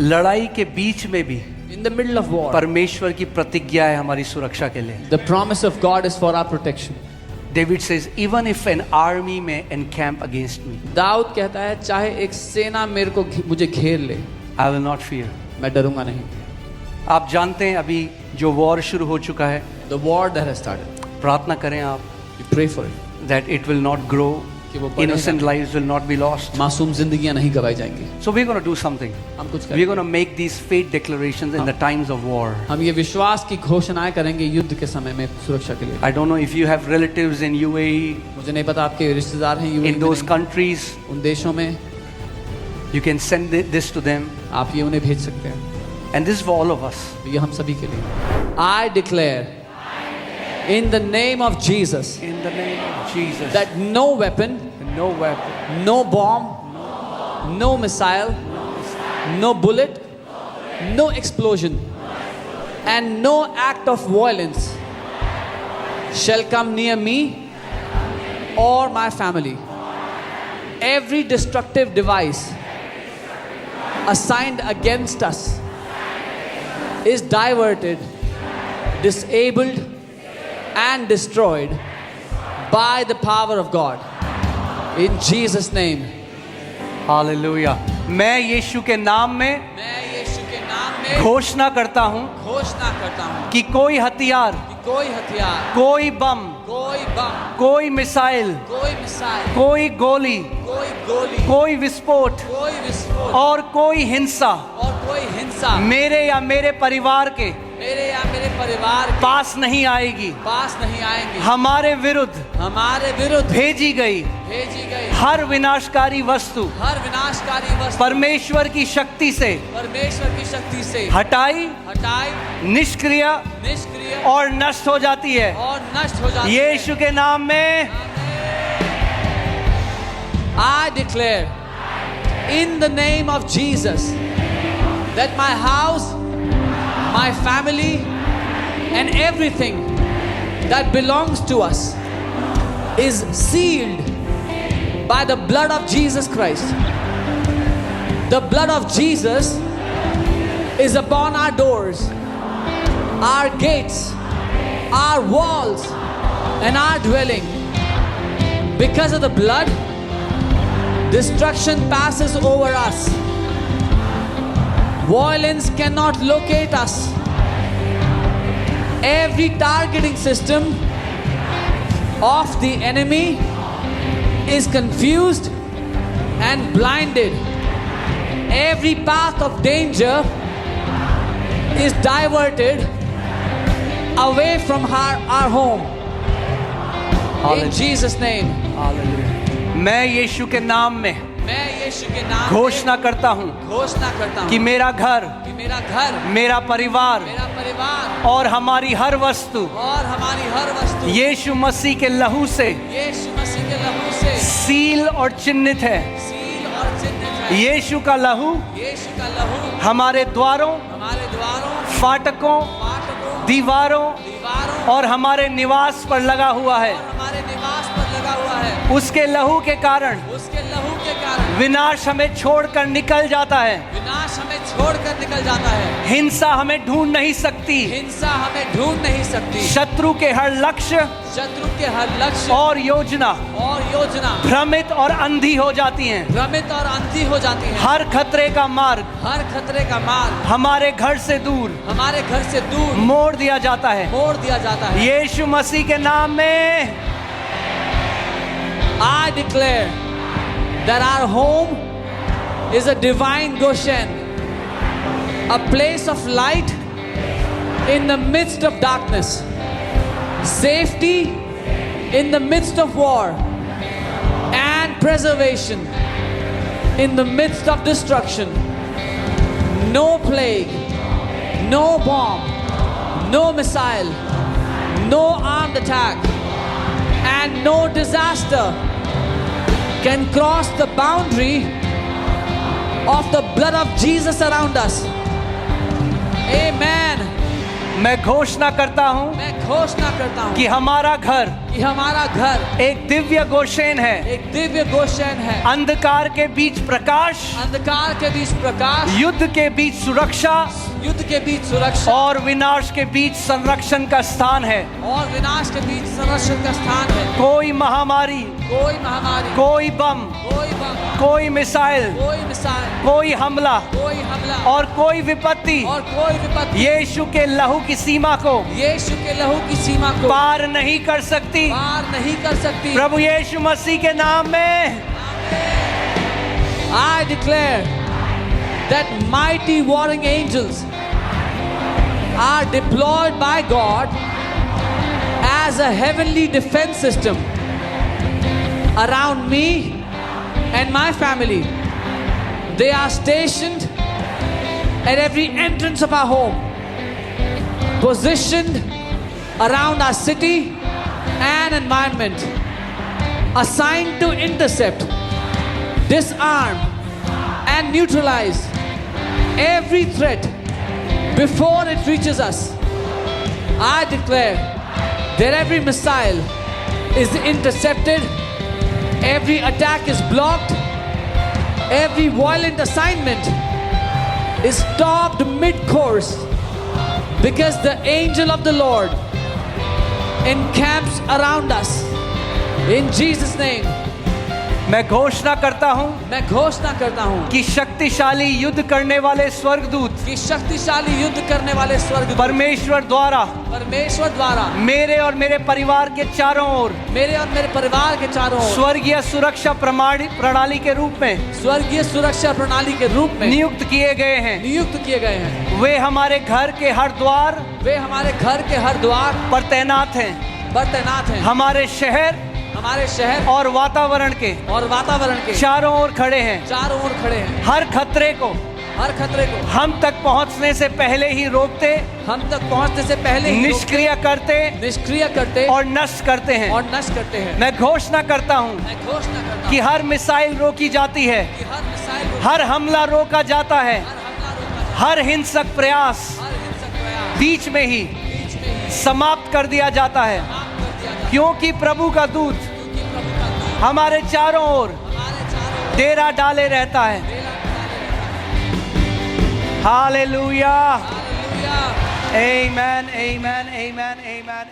लड़ाई के बीच में भी In the middle of war, परमेश्वर की प्रतिज्ञा है हमारी सुरक्षा के लिए. the promise of God is for our protection. David says, even if an army may encamp against me, Dawood कहता है चाहे एक सेना मुझे घेर ले, I will not fear. मैं डरूंगा नहीं. आप जानते हैं अभी जो वॉर शुरू हो चुका है, The war that has started, प्रार्थना करें आप we pray for it. that it will not grow, कि वो बढ़ेगा innocent नहीं. lives will not be lost. मासूम जिंदगियां नहीं गवाई जाएंगी. So we're going to do something. हम कुछ We're करेंगे. going to make these faith declarations in the times of war. हम ये विश्वास की घोषणाएं करेंगे युद्ध के समय में सुरक्षा के लिए. I don't know if you have relatives in UAE, मुझे नहीं पता आपके रिश्तेदार हैं UAE in में those नहीं. countries, उन देशों में you can send this to them. आप ये उन्हें भेज सकते हैं. And this is for all of us. ये हम सभी के लिए. I declare in the name of Jesus In the name of Jesus, that no weapon, no weapon, no bomb, no missile, no bullet, no explosion, and no act of violence shall come near me or my family. Every destructive device assigned against us is diverted, disabled, and destroyed by the power of God. In Jesus' name. Hallelujah. मैं यीशु के नाम में मैं यीशु के नाम में घोषणा करता हूँ घोषणा करता हूँ कि कोई हथियार, कि कोई हथियार, कोई बम, कोई बम, कोई मिसाइल, कोई मिसाइल, कोई गोली, कोई गोली, कोई विस्फोट कोई विस्फोट और कोई हिंसा और कोई हिंसा मेरे या मेरे परिवार के मेरे या मेरे परिवार के पास नहीं आएगी. पास नहीं आएंगे. हमारे विरुद्ध हमारे विरुद्ध भेजी गई भेजी गई हर विनाशकारी वस्तु हर विनाशकारी वस्तु परमेश्वर की शक्ति से परमेश्वर की शक्ति से हटाई, हटाई, निष्क्रिय निष्क्रिय और नष्ट हो जाती है. और नष्ट हो जाती है. यीशु के नाम में I declare in the name of Jesus that my house, my family, and everything that belongs to us is sealed by the blood of Jesus Christ. The blood of Jesus is upon our doors, our gates, our walls, and our dwelling. Because of the blood, destruction passes over us. Violence cannot locate us. Every targeting system of the enemy is confused and blinded. Every path of danger is diverted away from our home. In Jesus' name. Hallelujah. मैं यीशु के नाम में मैं यीशु के नाम में घोषणा करता हूँ घोषणा करता हूँ कि मेरा घर, कि मेरा घर, मेरा परिवार मेरा परिवार और हमारी हर वस्तु और हमारी हर वस्तु यीशु मसीह के लहू से यीशु मसीह के लहू से सील और चिन्हित है. सील और चिन्हित है. यीशु का लहू यीशु का लहू हमारे द्वारों, हमारे द्वारों, फाटकों, फाटकों, दीवारों दीवारों और हमारे निवास पर लगा हुआ है. और हमारे निवास पर लगा हुआ है. उसके लहू के कारण उसके लहू के कारण विनाश हमें छोड़कर निकल जाता है. विनाश हमें छोड़कर निकल जाता है. हिंसा हमें ढूंढ नहीं सकती. हिंसा हमें ढूंढ नहीं सकती. शत्रु के हर लक्ष्य शत्रु के हर लक्ष्य और योजना और योजना भ्रमित और अंधी हो जाती हैं. भ्रमित और अंधी हो जाती है. हर खतरे का मार्ग हर खतरे का मार्ग हमारे घर से दूर हमारे घर से दूर मोड़ दिया जाता है. मोड़ दिया जाता है. यीशु मसीह के नाम में I declare that our home is a divine Goshen, a place of light in the midst of darkness, safety in the midst of war, and preservation in the midst of destruction. No plague, no bomb, no missile, no armed attack, and no disaster can cross the boundary of the blood of Jesus around us. Amen. मैं घोषणा करता हूँ मैं घोषणा करता हूँ कि हमारा घर कि हमारा घर एक दिव्य गोशेन है। एक दिव्य गोशेन है। अंधकार के बीच प्रकाश, अंधकार के बीच प्रकाश, युद्ध के बीच सुरक्षा युद्ध के बीच सुरक्षा और विनाश के बीच संरक्षण का स्थान है। और विनाश के बीच संरक्षण का स्थान है। कोई महामारी, कोई महामारी, कोई बम, कोई मिसाइल, कोई हमला और कोई विपत्ति यीशु के लहू की सीमा को पार नहीं कर सकती। प्रभु यीशु मसीह के नाम में I declare that mighty warring angels are deployed by God as a heavenly defense system around me and my family. They are stationed at every entrance of our home, positioned around our city and environment, assigned to intercept, disarm and neutralize every threat before it reaches us. I declare that every missile is intercepted, every attack is blocked, every violent assignment is stopped mid-course, because the angel of the Lord encamps around us. In Jesus' name. मैं घोषणा करता हूँ कि शक्तिशाली युद्ध करने वाले स्वर्गदूत परमेश्वर द्वारा मेरे और मेरे परिवार के चारों ओर स्वर्गीय सुरक्षा प्रणाली के रूप में नियुक्त किए गए हैं। वे हमारे घर के हर द्वार पर तैनात हैं। हमारे शहर और वातावरण के चारों ओर खड़े हैं। हर खतरे को हम तक पहुंचने से पहले ही रोकते, निष्क्रिय करते और नष्ट करते हैं। मैं घोषणा करता हूं कि हर मिसाइल रोकी जाती है, हर हमला रोका जाता है, हर हिंसक प्रयास बीच में ही समाप्त कर दिया जाता है, क्योंकि प्रभु का दूत हमारे चारों ओर डेरा डाले रहता है। हालेलुया। आमेन, आमेन, आमेन, आमेन।